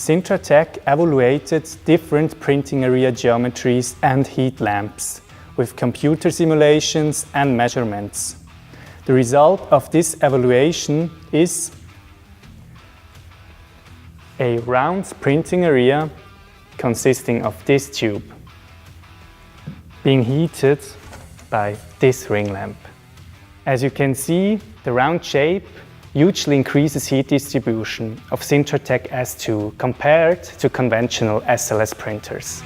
Sintratec evaluated different printing area geometries and heat lamps with computer simulations and measurements. The result of this evaluation is a round printing area consisting of this tube, being heated by this ring lamp. As you can see, the round shape hugely increases heat distribution of Sintratec S2 compared to conventional SLS printers.